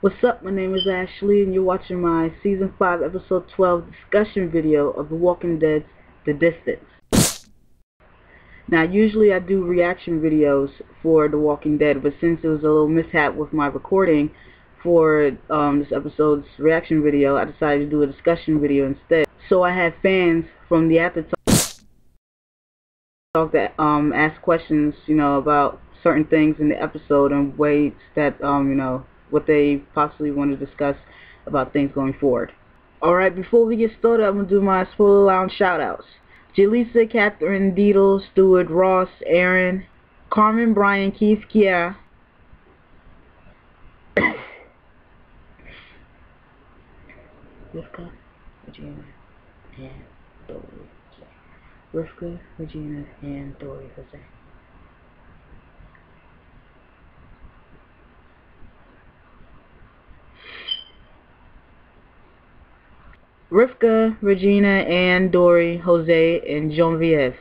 What's up? My name is Ashley, and you're watching my Season 5, Episode 12 discussion video of The Walking Dead's The Distance. Now, usually I do reaction videos for The Walking Dead, but since there was a little mishap with my recording for this episode's reaction video, I decided to do a discussion video instead. So I had fans from the After Talk that asked questions, about certain things in the episode and ways that, what they possibly want to discuss about things going forward. Alright, before we get started, I'm going to do my Spoiler Lounge shoutouts. Jaleesa, Catherine, Deedle, Stewart, Ross, Aaron, Carmen, Brian, Keith, Kiara, Rivka, Regina, and Dory. Rivka, Regina, and Dory Jose. Rivka, Regina, and Dory, Jose, and Genevieve.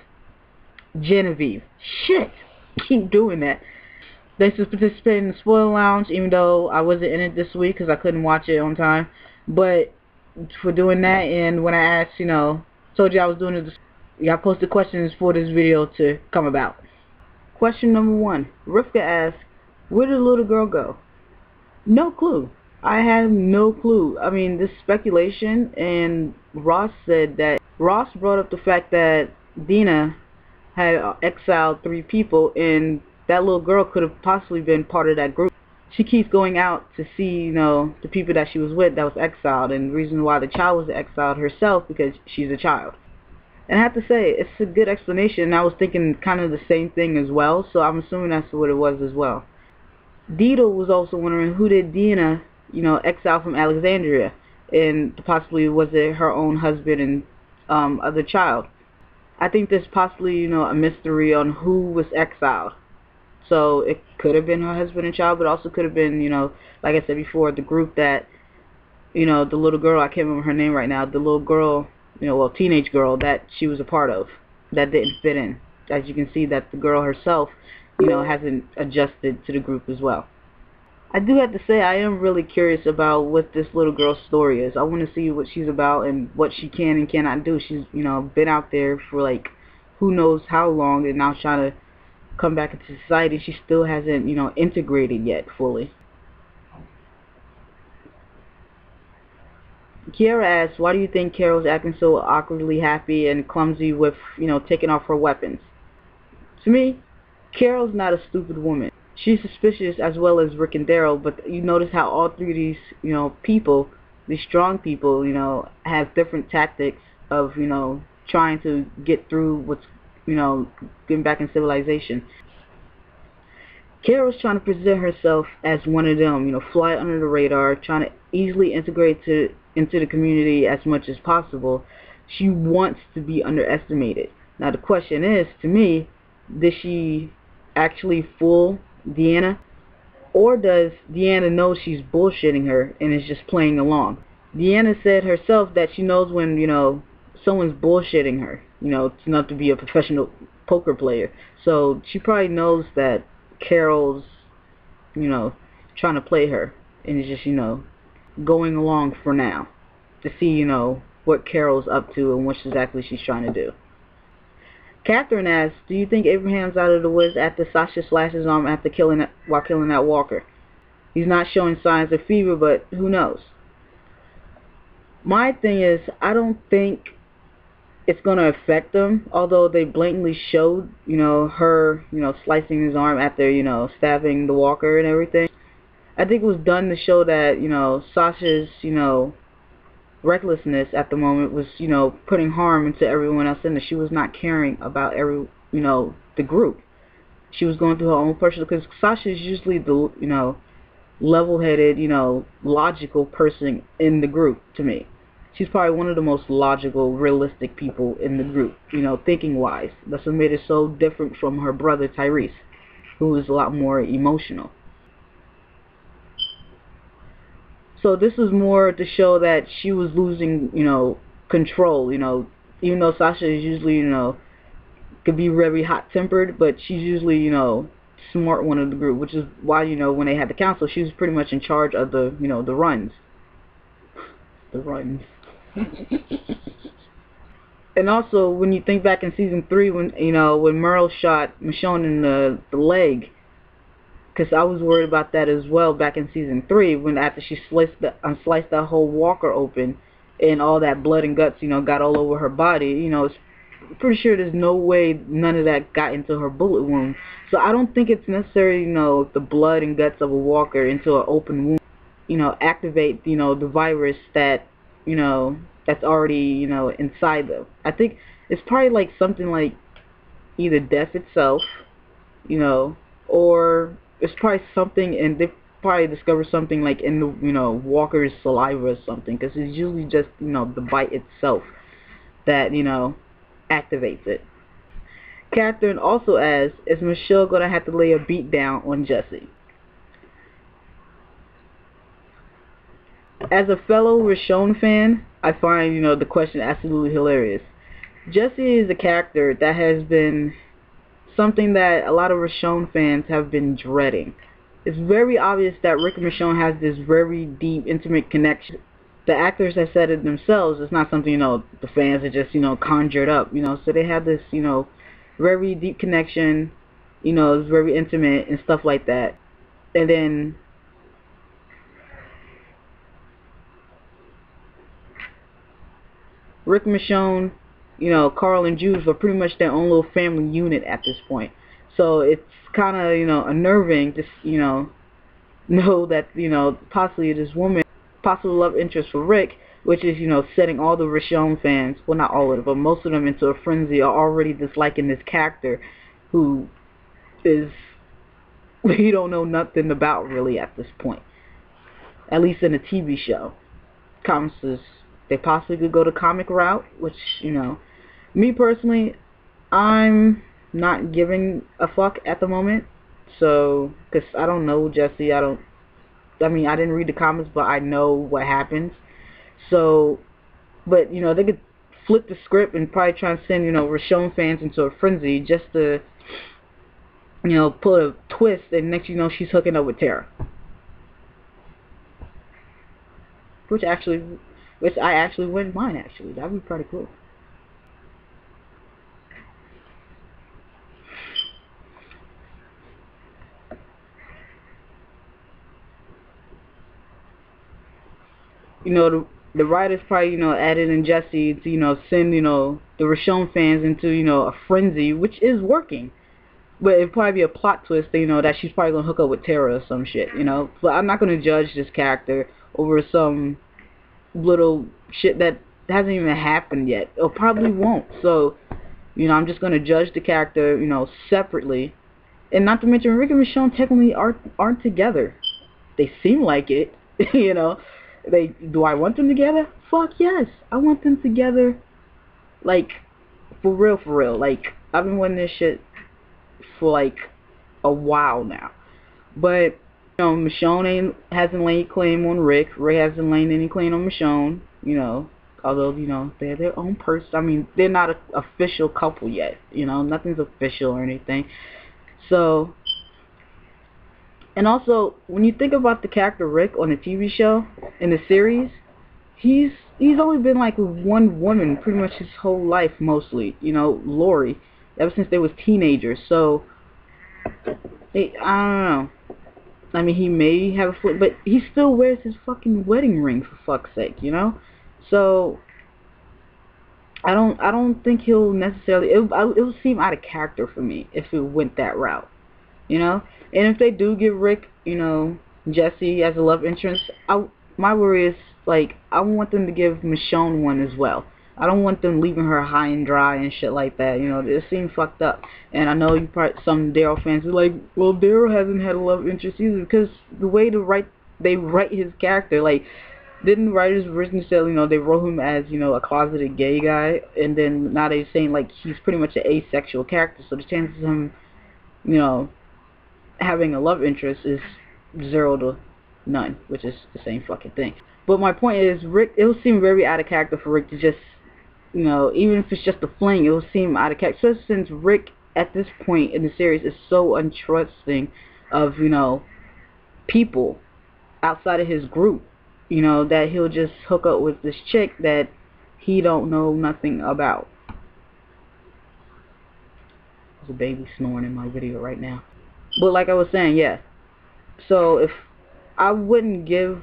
Shit! Keep doing that. Thanks for participating in the Spoiler Lounge, even though I wasn't in it this week because I couldn't watch it on time. But for doing that, and when I asked, told you I was doing it, I posted questions for this video to come about. Question number 1. Rivka asked, where did the little girl go? No clue. I have no clue. I mean, this speculation, and Ross brought up the fact that Dina had exiled 3 people, and that little girl could have possibly been part of that group. She keeps going out to see, the people that she was with that was exiled, and the reason why the child was exiled herself, because she's a child. And I have to say, it's a good explanation, and I was thinking kind of the same thing as well, so I'm assuming that's what it was as well. Deedle was also wondering, who did Dina, exile from Alexandria, and possibly was it her own husband and other child. I think there's possibly, a mystery on who was exiled. So it could have been her husband and child, but also could have been, like I said before, the group that, the little girl, I can't remember her name right now, the little girl, teenage girl that she was a part of, that didn't fit in. As you can see, that the girl herself, hasn't adjusted to the group as well. I do have to say, I am really curious about what this little girl's story is. I want to see what she's about and what she can and cannot do. She's, been out there for, like, who knows how long, and now trying to come back into society. She still hasn't, integrated yet fully. Kiara asks, why do you think Carol's acting so awkwardly happy and clumsy with, taking off her weapons? To me, Carol's not a stupid woman. She's suspicious, as well as Rick and Daryl, but you notice how all 3 of these, people, these strong people, have different tactics of, trying to get through what's, getting back in civilization. Carol's trying to present herself as one of them, fly under the radar, trying to easily integrate into the community as much as possible. She wants to be underestimated. Now the question is, to me, does she actually fool Deanna, or does Deanna know she's bullshitting her and is just playing along? Deanna said herself that she knows when, someone's bullshitting her, it's enough to be a professional poker player. So she probably knows that Carol's, trying to play her and is just, going along for now to see, what Carol's up to and what exactly she's trying to do. Catherine asks, do you think Abraham's out of the woods after Sasha slashes him after killing that walker? He's not showing signs of fever, but who knows? My thing is, I don't think it's going to affect him, although they blatantly showed, her, slicing his arm after, stabbing the walker and everything. I think it was done to show that, Sasha's, recklessness at the moment was, putting harm into everyone else in there. She was not caring about the group. She was going through her own personal, because Sasha is usually the, level-headed, logical person in the group to me. She's probably one of the most logical, realistic people in the group, thinking-wise. That's what made her so different from her brother Tyrese, who is a lot more emotional. So this was more to show that she was losing, control, even though Sasha is usually, could be very hot-tempered, but she's usually, smart one of the group, which is why, you know, when they had the council, she was pretty much in charge of the, you know, the runs. The runs. And also, when you think back in season 3, when, you know, when Merle shot Michonne in the leg, because I was worried about that as well back in season 3, when after she sliced that whole walker open, and all that blood and guts, you know, got all over her body. You know, it's pretty sure there's no way none of that got into her bullet wound. So I don't think it's necessary, you know, the blood and guts of a walker into an open wound, you know, activate, you know, the virus that, you know, that's already, you know, inside them. I think it's probably like something like either death itself, you know, or it's probably something, and they probably discover something like in the, you know, walker's saliva or something, because it's usually just, you know, the bite itself that, you know, activates it. Catherine also asks, is Michelle gonna have to lay a beat down on Jesse? As a fellow Michonne fan, I find, you know, the question absolutely hilarious. Jesse is a character that has been something that a lot of Michonne fans have been dreading. It's very obvious that Rick and Michonne has this very deep, intimate connection. The actors have said it themselves. It's not something, you know, the fans are just, you know, conjured up, you know. So they have this, you know, very deep connection, you know, it's very intimate and stuff like that. And then Rick and Michonne, you know, Carl and Jude were pretty much their own little family unit at this point. So it's kind of, you know, unnerving to, you know that, you know, possibly this woman, possible love interest for Rick, which is, you know, setting all the Michonne fans, well, not all of them, but most of them into a frenzy, are already disliking this character who is, we don't know nothing about really at this point. At least in a TV show. Comics is, they possibly could go the comic route, which, you know, me personally, I'm not giving a fuck at the moment. So, because I don't know Jesse, I mean, I didn't read the comics, but I know what happens. So, but, you know, they could flip the script and probably try and send, you know, Michonne fans into a frenzy just to, you know, put a twist, and next you know, she's hooking up with Tara. Which I actually wouldn't mind, actually. That'd be pretty cool. You know, the writers probably, you know, added in Jesse to, you know, send, you know, the Michonne fans into, you know, a frenzy, which is working. But it'd probably be a plot twist, you know, that she's probably going to hook up with Tara or some shit, you know. But I'm not going to judge this character over some little shit that hasn't even happened yet, or probably won't. So, you know, I'm just going to judge the character, you know, separately. And not to mention, Rick and Michonne technically aren't together. They seem like it, you know. Do I want them together? Fuck yes. I want them together, like, for real. Like, I've been wanting this shit for, like, a while now. But, you know, Michonne hasn't laid claim on Rick. Rick hasn't laid any claim on Michonne, you know. Although, you know, they're their own person. I mean, they're not an official couple yet. You know, nothing's official or anything. So, and also, when you think about the character Rick on the TV show, in the series, he's only been like with one woman pretty much his whole life, mostly. You know, Lori, ever since they was teenagers. So, I don't know. I mean, he may have a foot, but he still wears his fucking wedding ring, for fuck's sake, you know? So, I don't think he'll necessarily, it'll seem out of character for me if it went that route, you know? And if they do give Rick, you know, Jesse as a love interest, my worry is, like, I want them to give Michonne one as well. I don't want them leaving her high and dry and shit like that, you know. It seems fucked up. And I know you probably, some Daryl fans are like, well, Daryl hasn't had a love interest either, because the way they write his character, like, didn't writers originally say, you know, they wrote him as, you know, a closeted gay guy, and then now they're saying, like, he's pretty much an asexual character, so the chances of him, you know, having a love interest is 0 to none, which is the same fucking thing. But my point is, Rick, it will seem very out of character for Rick to just, you know, even if it's just a fling, it will seem out of character. So since Rick at this point in the series is so untrusting of, you know, people outside of his group, you know, that he'll just hook up with this chick that he don't know nothing about. There's a baby snoring in my video right now. But like I was saying, yeah. So if I wouldn't give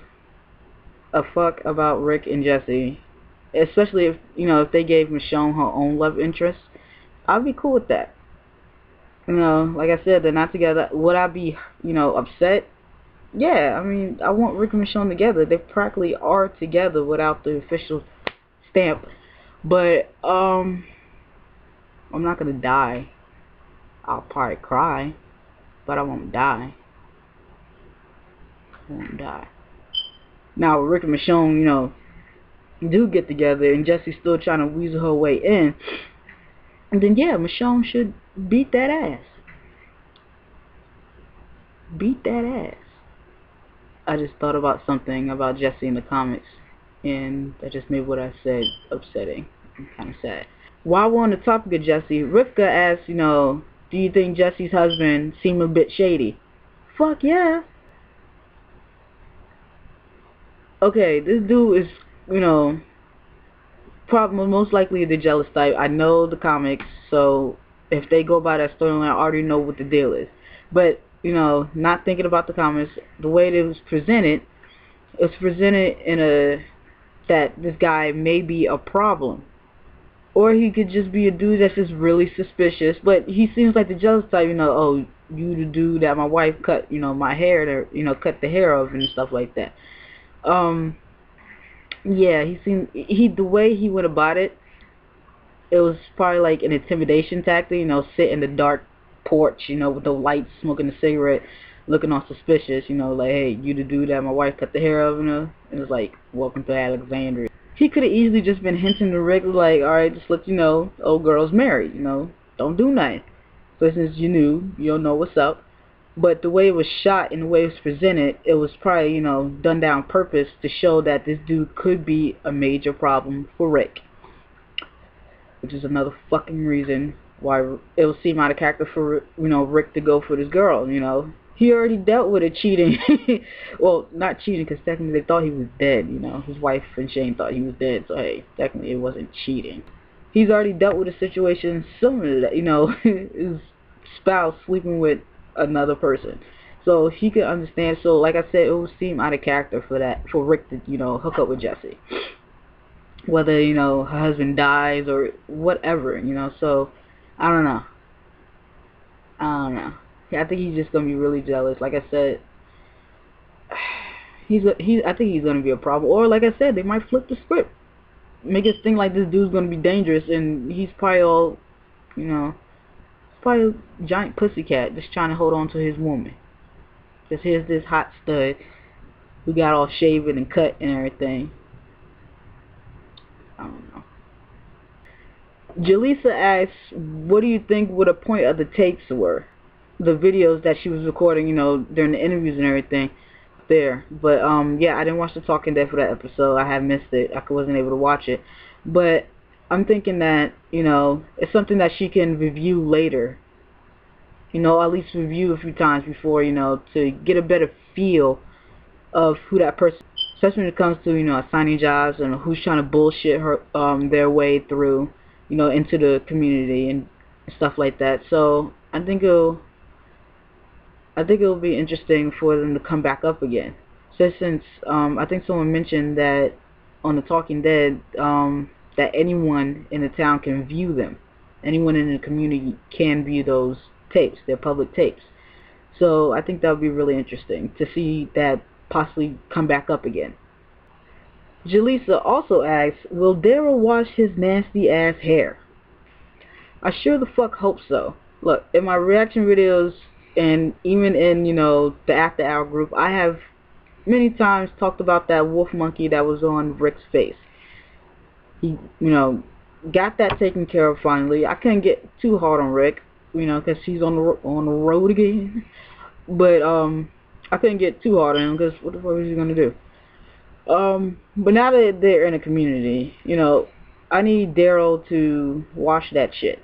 a fuck about Rick and Jesse, especially if, you know, if they gave Michonne her own love interest, I'd be cool with that. You know, like I said, they're not together. Would I be, you know, upset? Yeah, I mean, I want Rick and Michonne together. They practically are together without the official stamp. But, I'm not gonna die. I'll probably cry, but I won't die. I won't die. Now, Rick and Michonne, you know, do get together, and Jesse's still trying to weasel her way in, and then, yeah, Michonne should beat that ass. Beat that ass. I just thought about something about Jesse in the comics, and that just made what I said upsetting and kind of sad. While we're on the topic of Jesse, Rivka asks, you know, do you think Jesse's husband seemed a bit shady? Fuck yeah. Okay, this dude is, you know, probably most likely the jealous type. I know the comics, so if they go by that storyline, I already know what the deal is. But, you know, not thinking about the comics, the way it was presented in a, that this guy may be a problem. Or he could just be a dude that's just really suspicious, but he seems like the jealous type, you know, oh, you the dude that my wife cut, you know, my hair, to, you know, cut the hair of and stuff like that. Yeah, the way he went about it, it was probably like an intimidation tactic, you know, sit in the dark porch, you know, with the lights, smoking a cigarette, looking all suspicious, you know, like, hey, you the dude that my wife cut the hair of, you know, and it's like, welcome to Alexandria. He could have easily just been hinting to Rick, like, alright, just let you know, old girl's married, you know, don't do nothing. But since you knew, you don't know what's up. But the way it was shot and the way it was presented, it was probably, you know, done down on purpose to show that this dude could be a major problem for Rick. Which is another fucking reason why it would seem out of character for, you know, Rick to go for this girl, you know. He already dealt with it cheating. Well, not cheating, because technically they thought he was dead, you know. His wife and Shane thought he was dead, so hey, technically it wasn't cheating. He's already dealt with a situation similar to that, you know, his spouse sleeping with another person. So he could understand. So like I said, it would seem out of character for that, for Rick to, you know, hook up with Jesse. Whether, you know, her husband dies or whatever, you know. So I don't know. I think he's just gonna be really jealous. Like I said, I think he's gonna be a problem. Or like I said, they might flip the script, make us think like this dude's gonna be dangerous, and he's probably all, you know, probably a giant pussycat just trying to hold on to his woman. Just here's this hot stud who got all shaven and cut and everything. I don't know. Jaleesa asks, what do you think what the point of the tapes were? The videos that she was recording, you know, during the interviews and everything there. But, yeah, I didn't watch the Talking Dead for that episode. I have missed it. I wasn't able to watch it. But I'm thinking that, you know, it's something that she can review later. You know, at least review a few times before, you know, to get a better feel of who that person, especially when it comes to, you know, assigning jobs and who's trying to bullshit her, their way through, you know, into the community and stuff like that. So I think it'll be interesting for them to come back up again. So since I think someone mentioned that on the Talking Dead, that anyone in the town can view them. Anyone in the community can view those tapes. They're public tapes. So I think that would be really interesting to see that possibly come back up again. Jaleesa also asks, will Daryl wash his nasty ass hair? I sure the fuck hope so. Look, in my reaction videos and even in, you know, the After Hour group, I have many times talked about that wolf monkey that was on Rick's face. He, you know, got that taken care of finally. I couldn't get too hard on Rick, you know, because he's on the road again. But I couldn't get too hard on him because what the fuck is he gonna do? But now that they're in a community, you know, I need Daryl to wash that shit.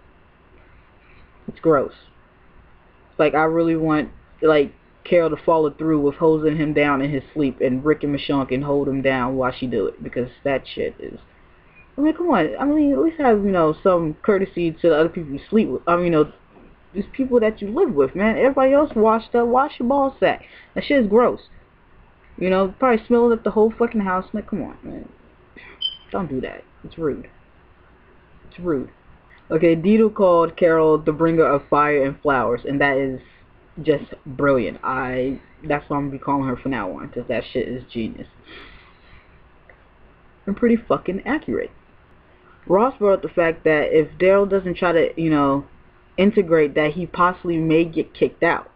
It's gross. Like, I really want, like, Carol to follow through with hosing him down in his sleep, and Rick and Michonne can hold him down while she do it, because that shit is... I mean, come on. I mean, at least have, you know, some courtesy to the other people you sleep with. I mean, you know, these people that you live with, man. Everybody else washed up. Wash your ball sack. That shit is gross. You know, probably smelling up the whole fucking house. Like, come on, man. Don't do that. It's rude. It's rude. Okay, Dido called Carol the bringer of fire and flowers, and that is just brilliant. That's what I'm gonna be calling her from now on, because that shit is genius. And pretty fucking accurate. Ross brought up the fact that if Daryl doesn't try to, you know, integrate, that he possibly may get kicked out.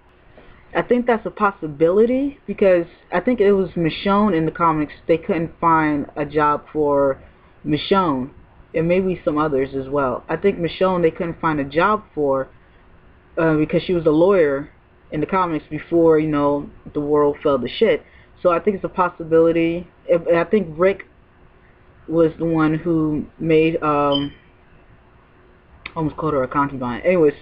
I think that's a possibility, because I think it was Michonne in the comics. They couldn't find a job for Michonne, and maybe some others as well. I think Michonne they couldn't find a job for because she was a lawyer in the comics before, you know, the world fell to shit. So I think it's a possibility. I think Rick was the one who made almost called her a concubine. Anyways,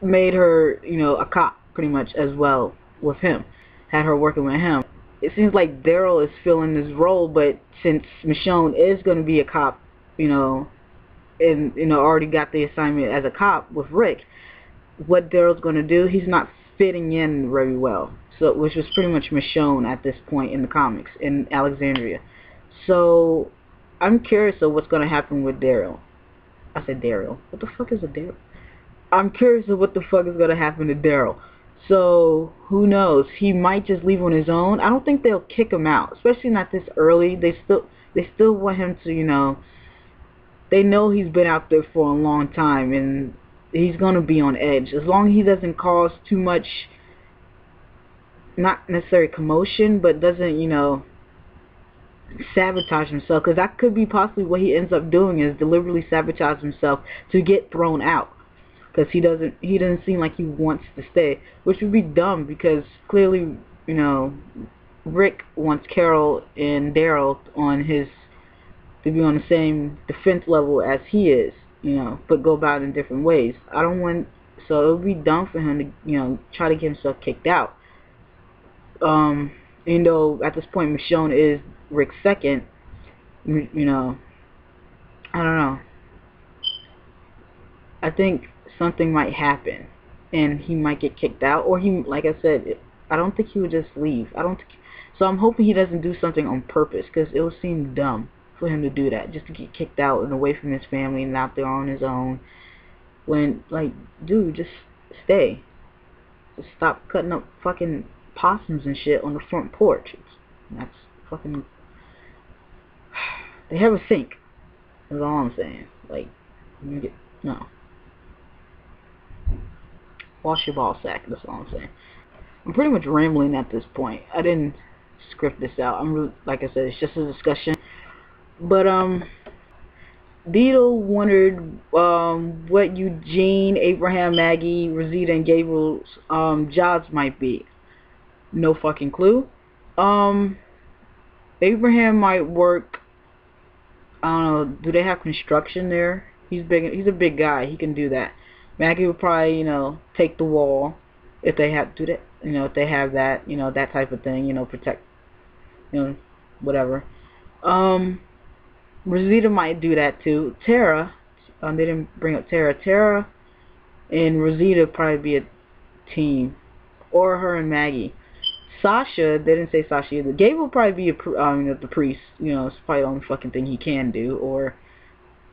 made her, you know, a cop pretty much as well with him. Had her working with him. It seems like Daryl is filling this role, but since Michonne is going to be a cop, you know, and, you know, already got the assignment as a cop with Rick, what Daryl's going to do, he's not fitting in very well. So, which was pretty much Michonne at this point in the comics in Alexandria. So, I'm curious of what's going to happen with Daryl. I said Daryl. What the fuck is a Daryl? I'm curious of what the fuck is going to happen to Daryl. So, who knows? He might just leave on his own. I don't think they'll kick him out, especially not this early. They still want him to, you know, they know he's been out there for a long time, and he's going to be on edge. As long as he doesn't cause too much, not necessarily commotion, but doesn't, you know, sabotage himself, because that could be possibly what he ends up doing, is deliberately sabotage himself to get thrown out, because he doesn't seem like he wants to stay, which would be dumb, because clearly, you know, Rick wants Carol and Daryl to be on the same defense level as he is, you know, but go about it in different ways. So it would be dumb for him to, you know, try to get himself kicked out. Even though at this point Michonne is Rick's second, you know, I don't know. I think something might happen, and he might get kicked out, or he, like I said, I don't think he would just leave. So I'm hoping he doesn't do something on purpose, because it would seem dumb for him to do that, just to get kicked out and away from his family and out there on his own. When, like, dude, just stay. Just stop cutting up fucking possums and shit on the front porch. That's fucking... They have a sink. That's all I'm saying. Like, no. Wash your ball sack. That's all I'm saying. I'm pretty much rambling at this point. I didn't script this out. I'm really, like I said, it's just a discussion. But Dido wondered what Eugene, Abraham, Maggie, Rosita, and Gabriel's jobs might be. No fucking clue. Abraham might work, I don't know, do they have construction there? He's a big guy, he can do that. Maggie would probably, you know, take the wall if they have to do that, you know, if they have that, you know, that type of thing, you know, protect, you know, whatever. Rosita might do that too. Tara, they didn't bring up Tara. Tara and Rosita probably be a team, or her and Maggie. Sasha, they didn't say Sasha either. Gabe will probably be the priest. You know, it's probably the only fucking thing he can do. Or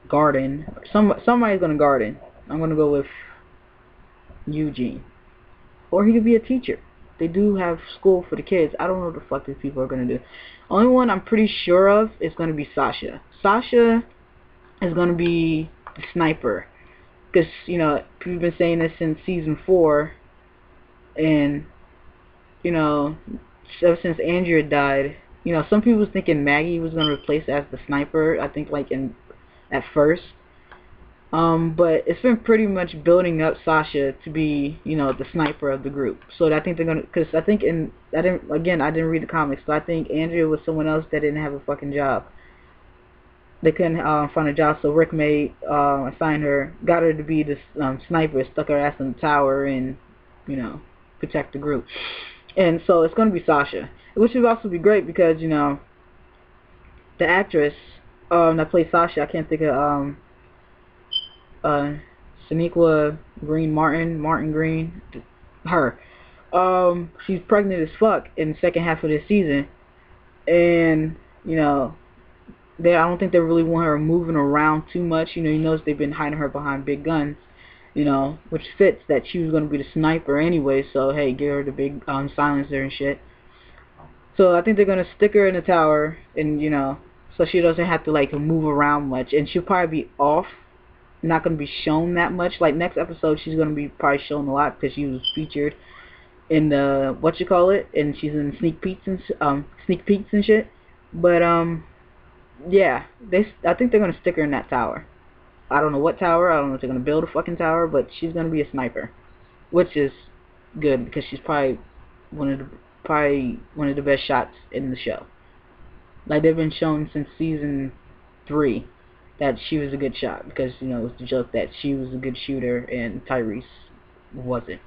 garden. Somebody's gonna garden. I'm gonna go with Eugene. Or he could be a teacher. They do have school for the kids. I don't know what the fuck these people are gonna do. Only one I'm pretty sure of is gonna be Sasha. Sasha is gonna be the sniper. Because, you know, we've been saying this since season 4. And, you know, ever since Andrea died, you know, some people was thinking Maggie was gonna replace as the sniper. I think like at first. But it's been pretty much building up Sasha to be, you know, the sniper of the group. So I think they're gonna, because I think I didn't read the comics, so I think Andrea was someone else that didn't have a fucking job. They couldn't find a job, so Rick made assigned her, got her to be this sniper, stuck her ass in the tower, and you know, protect the group. And so it's going to be Sasha, which would also be great because you know, the actress that plays Sasha, I can't think of Sonequa Green Martin Green, her. She's pregnant as fuck in the second half of this season, and you know, I don't think they really want her moving around too much. You know, you notice they've been hiding her behind big guns, you know, which fits that she was going to be the sniper anyway, so hey, give her the big silencer and shit. So I think they're going to stick her in the tower, and you know, so she doesn't have to like move around much, and she'll probably be off, not going to be shown that much. Like next episode, she's going to be probably shown a lot because she was featured in the and she's in sneak peeks and shit. But yeah, I think they're gonna stick her in that tower. I don't know what tower. I don't know if they're gonna build a fucking tower, but she's gonna be a sniper, which is good because she's probably one of the best shots in the show. Like they've been shown since season 3 that she was a good shot because you know it was the joke that she was a good shooter and Tyrese wasn't.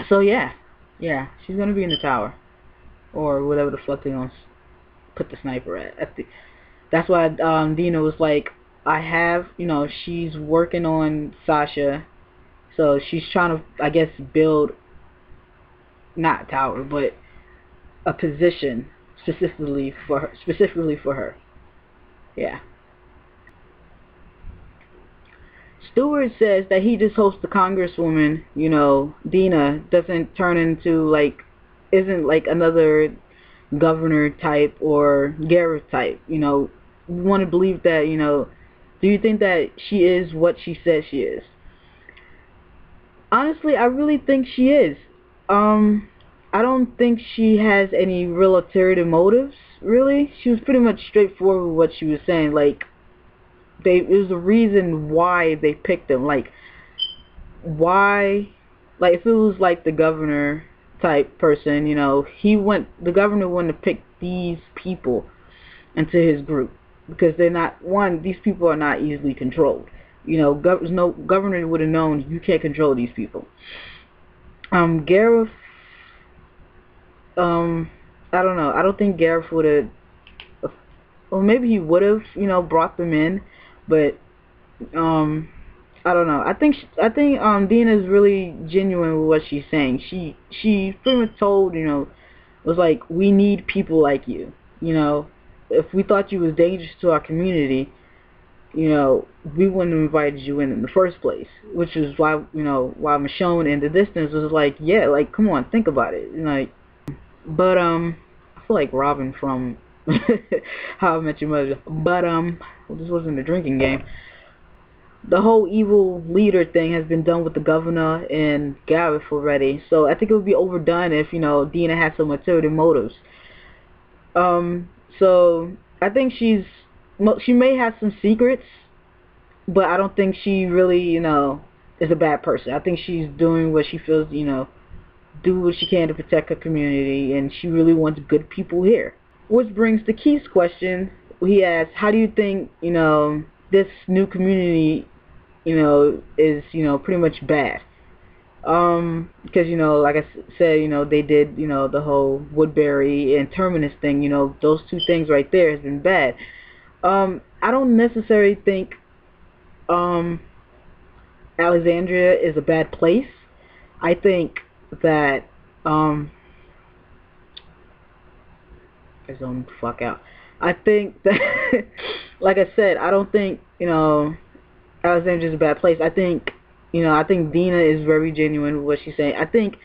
So yeah, she's gonna be in the tower or whatever the fuck they gonna put the sniper at. That's why Dina was like, you know, she's working on Sasha, so she's trying to, I guess, build not a tower, but a position specifically for her. Yeah. Stewart says that he just hopes the Congresswoman, you know, Dina, doesn't turn into isn't like another governor type or Gareth type. You know, we want to believe that, you know, do you think that she is what she says she is? Honestly, I really think she is. I don't think she has any real ulterior motives, really. She was pretty much straightforward with what she was saying. Like, it was a reason why they picked them. Like, why, like, if it was like the governor type person, you know, the governor wanted to pick these people into his group because these people are not easily controlled. You know, no governor would have known you can't control these people. Gareth, I don't know. I don't think Gareth would have, or maybe he would have, you know, brought them in, but I don't know. I think Dina is really genuine with what she's saying. She pretty much told, you know, was like, we need people like you. You know, if we thought you was dangerous to our community, you know, we wouldn't have invited you in the first place. Which is why, you know, why Michonne in the distance was like, yeah, like, come on, think about it. Like, but I feel like Robin from How I Met Your Mother. But well, this wasn't a drinking game. The whole evil leader thing has been done with the governor and Gareth already, so I think it would be overdone if, you know, Dina had some ulterior motives. So I think she may have some secrets, but I don't think she really, you know, is a bad person. I think she's doing what she feels, you know, do what she can to protect her community, and she really wants good people here. Which brings to Keith's question. He asks, how do you think, you know, this new community, you know, is, you know, pretty much bad? Because, you know, like I said, you know, they did, you know, the whole Woodbury and Terminus thing, you know, those two things right there has been bad. I don't necessarily think, Alexandria is a bad place. I think that, I zoned the fuck out. I think that, like I said, I don't think, you know, Alexandria is a bad place. I think, you know, I think Dina is very genuine with what she's saying. I think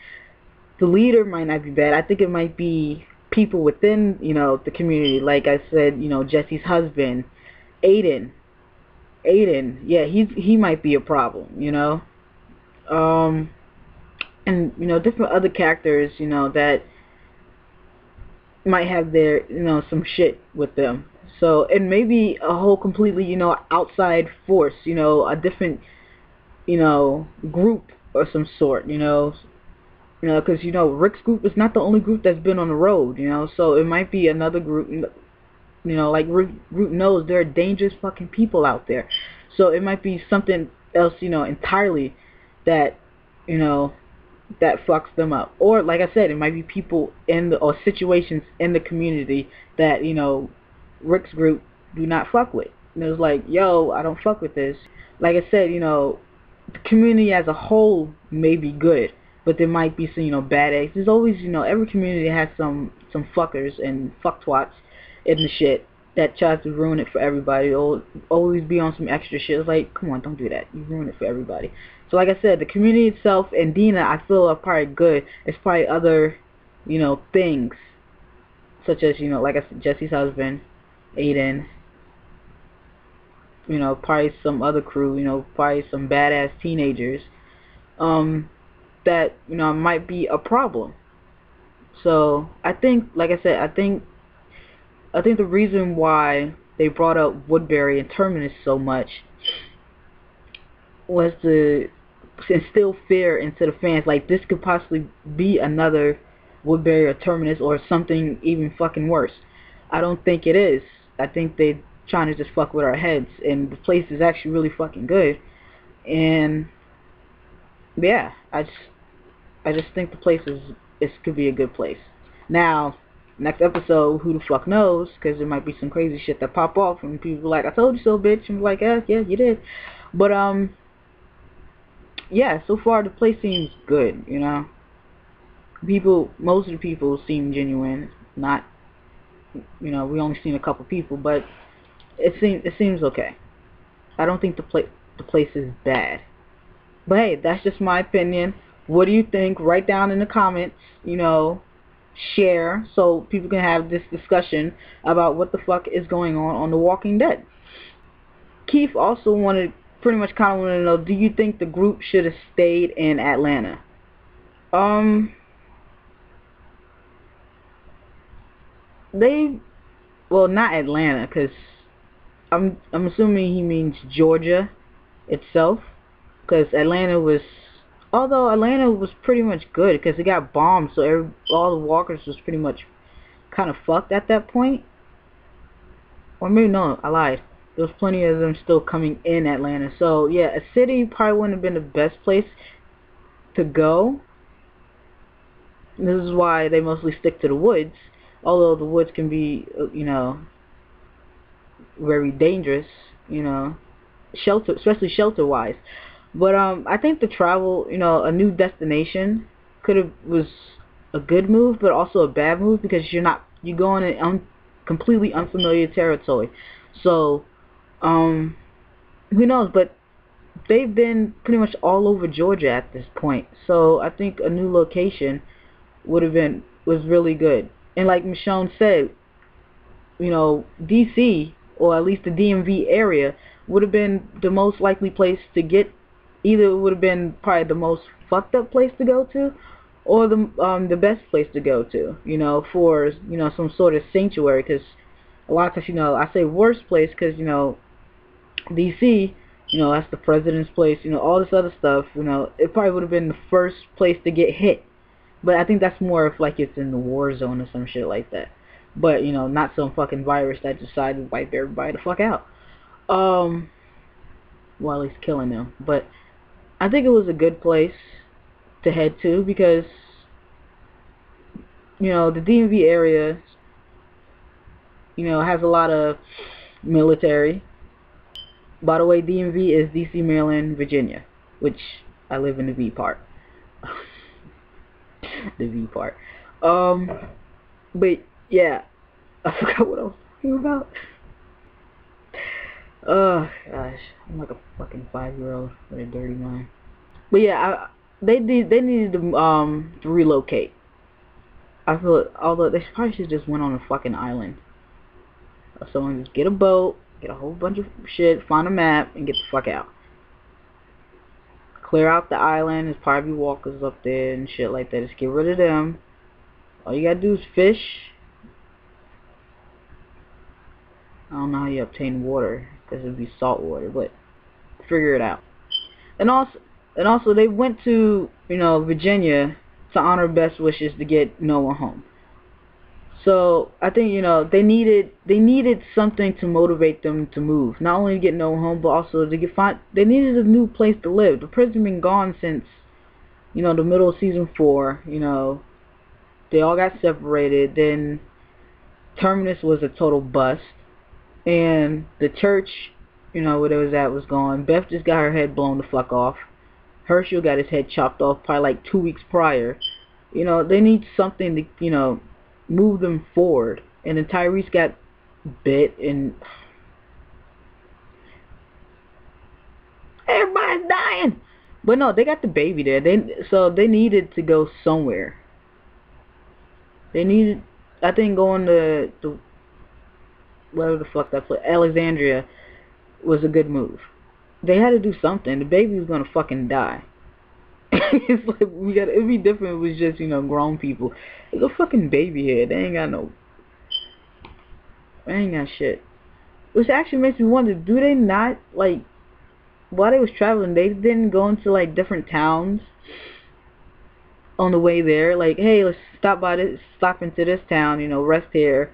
the leader might not be bad. I think it might be people within, you know, the community. Like I said, you know, Jesse's husband, Aiden, yeah, he might be a problem, you know. And, you know, different other characters, you know, that might have their, you know, some shit with them. So, and maybe a whole completely, you know, outside force, you know, a different, you know, group or some sort, you know, because, you know, Rick's group is not the only group that's been on the road, you know, so it might be another group, You know, like Root knows there are dangerous fucking people out there. So it might be something else, you know, entirely that, you know, that fucks them up. Or like I said, it might be people in the, or situations in the community that, you know, Rick's group do not fuck with. And it was like, yo, I don't fuck with this. Like I said, you know, the community as a whole may be good, but there might be some, you know, bad eggs. There's always, you know, every community has some fuckers and fucktwats in the shit that tries to ruin it for everybody. Or always be on some extra shit. It's like, come on, don't do that. You ruin it for everybody. So like I said, the community itself and Dina, I feel, are probably good. It's probably other, you know, things, such as, you know, like I said, Jesse's husband, Aiden, you know, probably some other crew, you know, probably some badass teenagers, that, you know, might be a problem. So I think, like I said, I think the reason why they brought up Woodbury and Terminus so much was to instill fear into the fans. Like, this could possibly be another Woodbury or Terminus or something even fucking worse. I don't think it is. I think they trying to just fuck with our heads, and the place is actually really fucking good. And yeah, I just think the place could be a good place. Now, next episode, who the fuck knows? Because there might be some crazy shit that pop off, and people like, I told you so, bitch. And I'm like, yeah, you did. But yeah, so far the place seems good. You know, most of the people seem genuine. Not, you know, we only seen a couple people, but it seems okay. I don't think the place is bad. But hey, that's just my opinion. What do you think? Write down in the comments, you know, share so people can have this discussion about what the fuck is going on The Walking Dead. Keith also pretty much kind of wanted to know, do you think the group should have stayed in Atlanta? Well, not Atlanta, because I'm assuming he means Georgia itself, because although Atlanta was pretty much good because it got bombed, so all the walkers was pretty much kind of fucked at that point. Or maybe no, I lied. There was plenty of them still coming in Atlanta. So yeah, a city probably wouldn't have been the best place to go. This is why they mostly stick to the woods, although the woods can be, you know, very dangerous, you know, especially shelter-wise. But I think the travel, you know, a new destination was a good move, but also a bad move, because you're going in completely unfamiliar territory. So who knows? But they've been pretty much all over Georgia at this point. So I think a new location was really good. And like Michonne said, you know, DC, or at least the DMV area, would have been the most likely place to get. Either it would have been probably the most fucked up place to go to, or the best place to go to, you know, for, you know, some sort of sanctuary. Because a lot of times, you know, I say worst place because, you know, DC, you know, that's the president's place, you know, all this other stuff, you know, it probably would have been the first place to get hit. But I think that's more if, like, it's in the war zone or some shit like that. But, you know, not some fucking virus that decided to wipe everybody the fuck out. Well, at least killing them. But I think it was a good place to head to because, you know, the DMV area, you know, has a lot of military. By the way, DMV is DC, Maryland, Virginia, which I live in the V part. The V part. But yeah, I forgot what I was talking about. Oh gosh, I'm like a fucking 5-year-old with a dirty mind. But yeah, they needed to relocate. I feel, although they probably should just went on a fucking island. Or someone just get a boat, get a whole bunch of shit, find a map, and get the fuck out. Clear out the island. There's probably walkers up there and shit like that. Just get rid of them. All you gotta do is fish. I don't know how you obtain water, because it'd be salt water, but figure it out. And also they went to, you know, Virginia to honor Beth's wishes to get Noah home. So I think, you know, they needed something to motivate them to move. Not only to get no home, but also to they needed a new place to live. The prison been gone since, you know, the middle of season 4. You know, they all got separated. Then Terminus was a total bust, and the church, you know, where it was at was gone. Beth just got her head blown the fuck off. Herschel got his head chopped off probably like 2 weeks prior. You know, they need something to, you know, move them forward. And then Tyrese got bit, and everybody's dying. But no, they got the baby there. So they needed to go somewhere. They needed, I think, going to whatever the fuck that place, Alexandria, was a good move. They had to do something. The baby was gonna fucking die. It's like it'd be different if it was just, you know, grown people. There's a fucking baby here. They ain't got shit. Which actually makes me wonder, do they not, like, while they was traveling, they didn't go into like different towns on the way there? Like, hey, let's stop into this town, you know, rest here,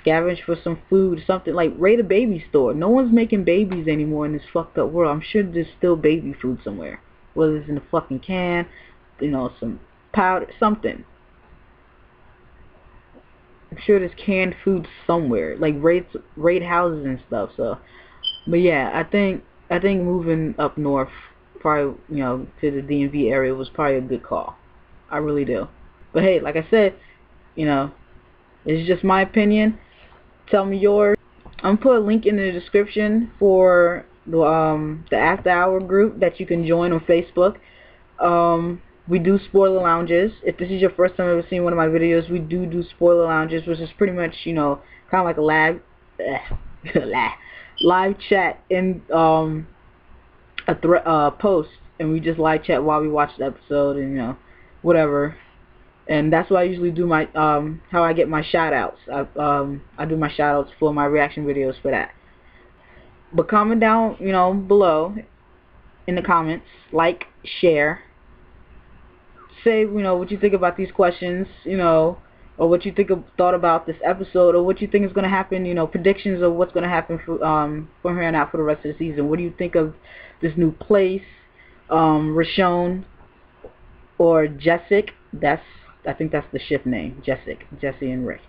scavenge for some food, something, like raid a baby store. No one's making babies anymore in this fucked up world. I'm sure there's still baby food somewhere, whether it's in a fucking can, you know, some powder, something. I'm sure there's canned food somewhere, like raid houses and stuff. So, but yeah, I think moving up north, probably, you know, to the DMV area was probably a good call. I really do. But hey, like I said, you know, it's just my opinion. Tell me yours. I'm gonna put a link in the description for the After Hour group that you can join on Facebook. We do spoiler lounges. If this is your first time ever seeing one of my videos, we do spoiler lounges, which is pretty much, you know, kind of like a live chat in a post, and we just live chat while we watch the episode, and, you know, whatever. And that's why I usually do my how I get my shout outs. I do my shout outs for my reaction videos for that. But comment down, you know, below in the comments, like, share, say, you know, what you think about these questions, you know, or what you thought about this episode, or what you think is going to happen, you know, predictions of what's going to happen from here on out for the rest of the season. What do you think of this new place, Rashon or Jessic? I think that's the ship name, Jessic, Jesse and Rick.